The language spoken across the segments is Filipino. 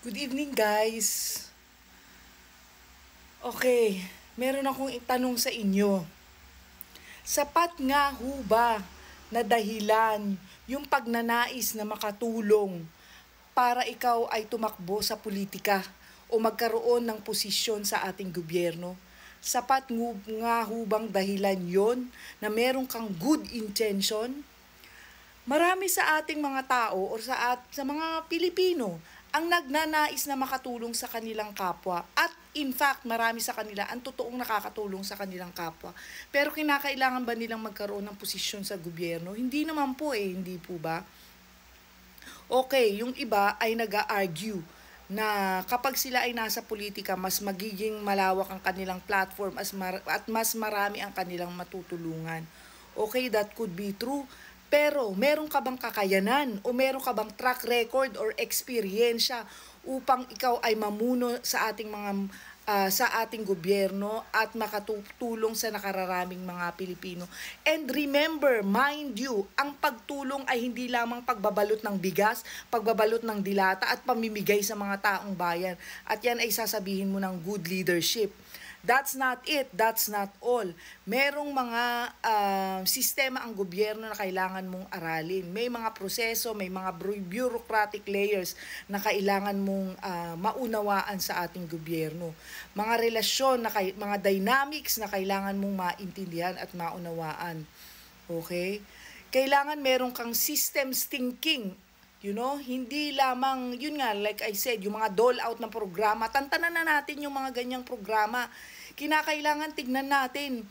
Good evening, guys. Okay, meron akong itanong sa inyo. Sapat nga ho ba na dahilan yung pagnanais na makatulong para ikaw ay tumakbo sa politika o magkaroon ng posisyon sa ating gobyerno? Sapat nga ho bang dahilan yon na meron kang good intention? Marami sa ating mga tao o sa mga Pilipino ang nagnanais na makatulong sa kanilang kapwa at in fact marami sa kanila ang totoong nakakatulong sa kanilang kapwa. Pero kinakailangan ba nilang magkaroon ng posisyon sa gobyerno? Hindi naman po hindi po ba? Okay, yung iba ay nag-argue na kapag sila ay nasa politika, mas magiging malawak ang kanilang platform at mas marami ang kanilang matutulungan. Okay, that could be true. Pero meron ka bang kakayanan o meron ka bang track record or experiensya upang ikaw ay mamuno sa ating sa ating gobyerno at makatulong sa nakararaming mga Pilipino. And remember, mind you, ang pagtulong ay hindi lamang pagbabalot ng bigas, pagbabalot ng dilata at pamimigay sa mga taong bayan. At yan ay sasabihin mo ng good leadership. That's not it. That's not all. Merong mga sistema ang gobyerno na kailangan mong aralin. May mga proseso, may mga bureaucratic layers na kailangan mong maunawaan sa ating gobyerno. Mga relasyon, mga dynamics na kailangan mong maintindihan at maunawaan. Okay? Kailangan meron kang systems thinking. Hindi lamang, yun nga, like I said, yung mga dole out ng programa, tantanan na natin yung mga ganyang programa. Kinakailangan tignan natin,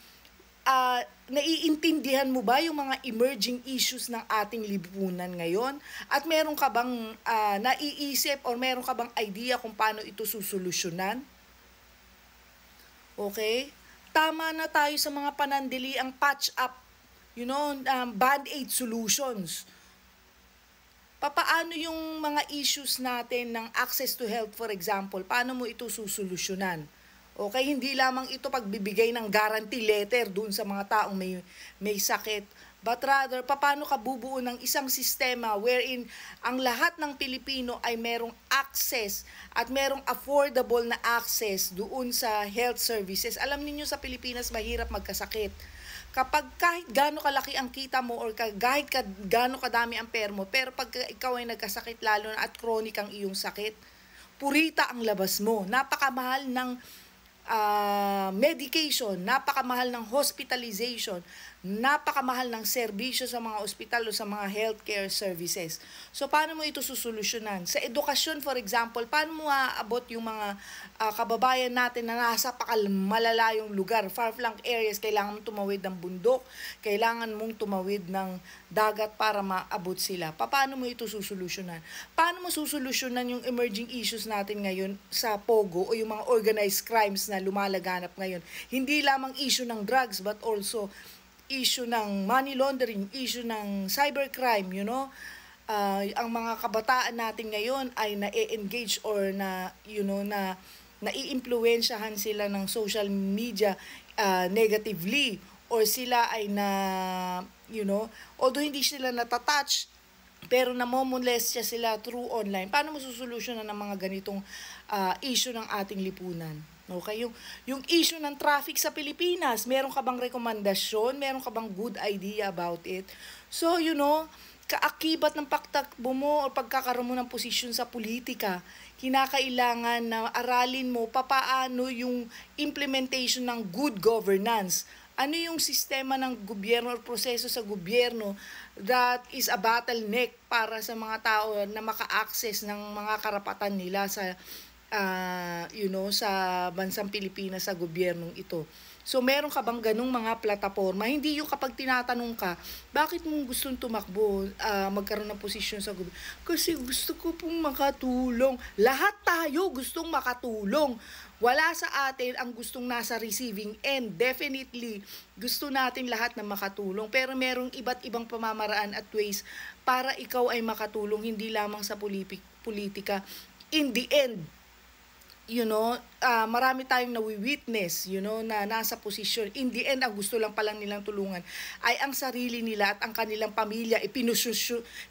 naiintindihan mo ba yung mga emerging issues ng ating lipunan ngayon? At meron ka bang naiisip or meron ka bang idea kung paano ito susolusyonan? Okay? Tama na tayo sa mga panandili ang patch up, band-aid solutions. Papaano yung mga issues natin ng access to health, for example, paano mo ito susolusyonan? Okay, hindi lamang ito pagbibigay ng guarantee letter doon sa mga taong may sakit, but rather, paano ka bubuo ng isang sistema wherein ang lahat ng Pilipino ay merong access at merong affordable na access doon sa health services. Alam niyo sa Pilipinas, mahirap magkasakit. Kapag kahit gaano kalaki ang kita mo or kahit gaano kadami ang pera mo, pero pag ikaw ay nagkasakit lalo na at chronic ang iyong sakit, purita ang labas mo. Napakamahal ng medication, napakamahal ng hospitalization, napakamahal ng serbisyo sa mga ospital o sa mga healthcare services. So, paano mo ito susolusyonan? Sa edukasyon, for example, paano mo aabot yung mga kababayan natin na nasa malalayo lugar, far-flung areas, kailangan mong tumawid ng bundok, kailangan mong tumawid ng dagat para maabot sila. Paano mo ito susolusyonan? Paano mo susolusyonan yung emerging issues natin ngayon sa POGO o yung mga organized crimes na lumalaganap ngayon? Hindi lamang issue ng drugs but also issue ng money laundering, issue ng cybercrime, ang mga kabataan natin ngayon ay na-engage or naiimpluwensyahan sila ng social media negatively or sila ay although hindi sila natatouch, pero namomolestya sila through online. Paano mo susolusyonan ng mga ganitong issue ng ating lipunan? Okay, yung issue ng traffic sa Pilipinas, meron ka bang rekomendasyon? Meron ka bang good idea about it? So, kaakibat ng pagtakbo mo o pagkakaroon mo ng posisyon sa politika, kinakailangan na aralin mo papaano yung implementation ng good governance. Ano yung sistema ng gobyerno o proseso sa gobyerno that is a bottleneck para sa mga tao na maka-access ng mga karapatan nila sa sa bansang Pilipinas, sa gobyernong ito. So, meron ka bang ganung mga plataforma? Hindi yung kapag tinatanong ka, bakit mo gustong tumakbo, magkaroon ng posisyon sa gobyerno? Kasi gusto ko pong makatulong. Lahat tayo gustong makatulong. Wala sa atin ang gustong nasa receiving end. Definitely, gusto natin lahat na makatulong. Pero merong iba't ibang pamamaraan at ways para ikaw ay makatulong, hindi lamang sa politika. In the end, marami tayong nawi-witness, na nasa posisyon. In the end, ang gusto lang palang nilang tulungan ay ang sarili nila at ang kanilang pamilya.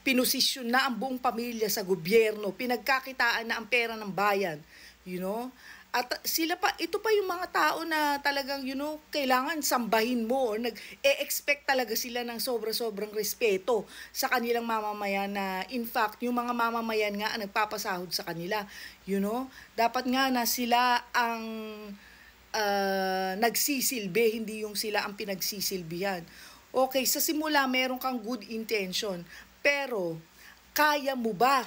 Pinosisyon na ang buong pamilya sa gobyerno. Pinagkakitaan na ang pera ng bayan. At ito pa yung mga tao na talagang, kailangan sambahin mo or nag-e-expect talaga sila ng sobra-sobrang respeto sa kanilang mamamayan na in fact, yung mga mamamayan nga ang nagpapasahod sa kanila. Dapat nga na sila ang nagsisilbi, hindi yung sila ang pinagsisilbihan. Okay, sa simula meron kang good intention, pero kaya mo ba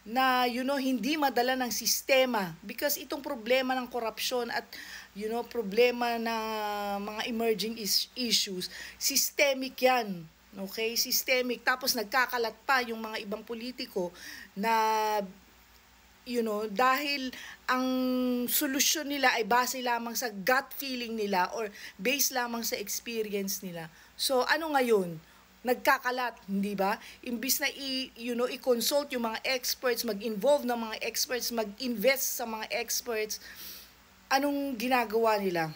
na hindi madala ng sistema, because itong problema ng korupsyon at problema na mga emerging issues, systemic yan. Okay, systemic. Tapos nagkakalat pa yung mga ibang politiko na dahil ang solusyon nila ay base lamang sa gut feeling nila or base lamang sa experience nila. So ano ngayon? Nagkakalat, hindi ba? Imbis na i-consult yung mga experts, mag-involve ng mga experts, mag-invest sa mga experts, anong ginagawa nila?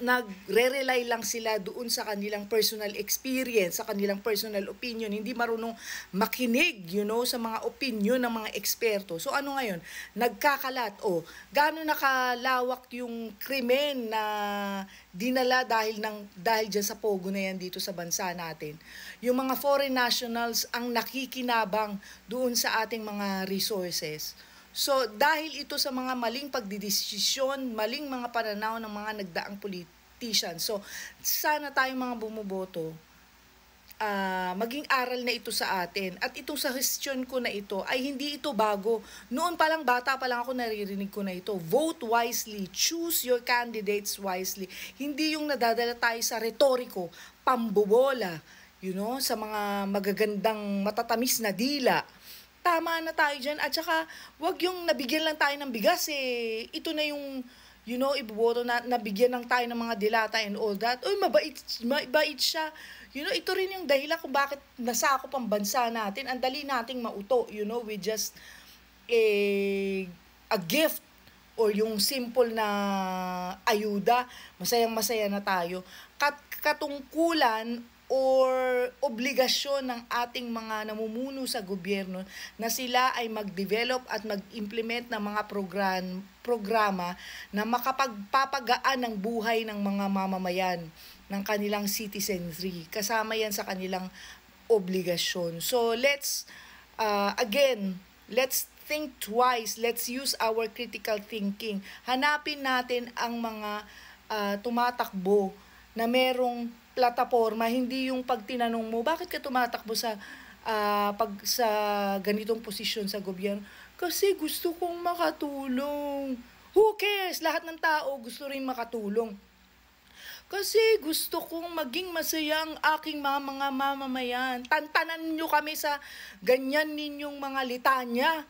Nagre-rely lang sila doon sa kanilang personal experience, sa kanilang personal opinion, hindi marunong makinig, sa mga opinion ng mga eksperto. So ano ngayon? Nagkakalat. Gaano nakalawak yung krimen na dinala dahil dyan sa pogo na yan dito sa bansa natin. Yung mga foreign nationals ang nakikinabang doon sa ating mga resources. So, dahil ito sa mga maling pagdidesisyon, maling mga pananaw ng mga nagdaang politician. So, sana tayong mga bumuboto, maging aral na ito sa atin. At itong suggestion ko na ito ay hindi ito bago. Noon pa lang, bata pa lang ako, naririnig ko na ito. Vote wisely. Choose your candidates wisely. Hindi yung nadadala tayo sa retoriko, pambobola, sa mga magagandang matatamis na dila. Tama na tayo dyan. At saka, wag yung nabigyan lang tayo ng bigas ito na yung, iboboto na nabigyan lang tayo ng mga dilata and all that. Uy, mabait siya. Ito rin yung dahilan kung bakit nasakop ang bansa natin. Ang dali nating mauto, with just a gift or yung simple na ayuda. Masayang-masaya na tayo. Katungkulan or obligasyon ng ating mga namumuno sa gobyerno na sila ay mag-develop at mag-implement ng mga programa na makapagpapagaan ng buhay ng mga mamamayan, ng kanilang citizenry. Kasama yan sa kanilang obligasyon. So let's think twice. Let's use our critical thinking. Hanapin natin ang mga tumatakbo na merong plataforma, hindi yung pag tinanong mo, bakit ka tumatakbo sa ganitong posisyon sa gobyerno? Kasi gusto kong makatulong. Who cares? Lahat ng tao gusto rin makatulong. Kasi gusto kong maging masaya ang aking mga mamamayan. Tantanan nyo kami sa ganyan ninyong mga litanya.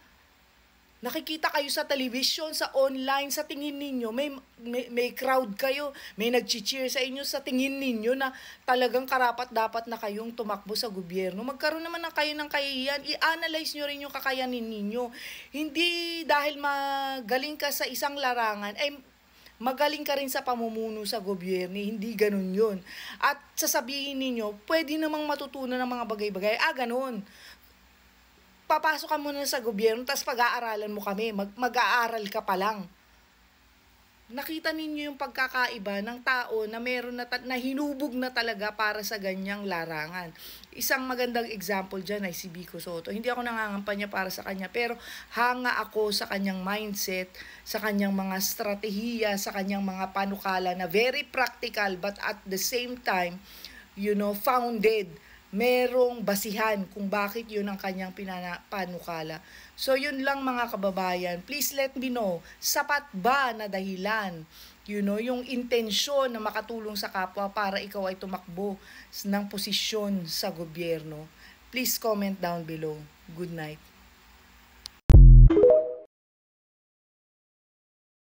Nakikita kayo sa television, sa online, sa tingin ninyo, may crowd kayo, may nag-cheer sa inyo sa tingin ninyo na talagang karapat-dapat na kayong tumakbo sa gobyerno. Magkaroon naman na kayo ng kahihiyan, i-analyze nyo rin yung kakayanin ninyo. Hindi dahil magaling ka sa isang larangan, ay magaling ka rin sa pamumuno sa gobyerno. Hindi ganun yun. At sasabihin ninyo, pwede namang matutunan ng mga bagay-bagay. Ganun. Papasok ka muna sa gobyerno, tapos pag-aaralan mo kami, mag-aaral ka pa lang. Nakita ninyo yung pagkakaiba ng tao na meron na hinubog na talaga para sa ganyang larangan. Isang magandang example dyan ay si Vico Sotto. Hindi ako nangangampanya para sa kanya, pero hanga ako sa kanyang mindset, sa kanyang mga strategiya, sa kanyang mga panukala na very practical but at the same time, founded. Merong basihan kung bakit yun ang kanyang panukala. So yun lang mga kababayan, please let me know, sapat ba na dahilan, yung intensyon na makatulong sa kapwa para ikaw ay tumakbo ng posisyon sa gobyerno? Please comment down below. Good night.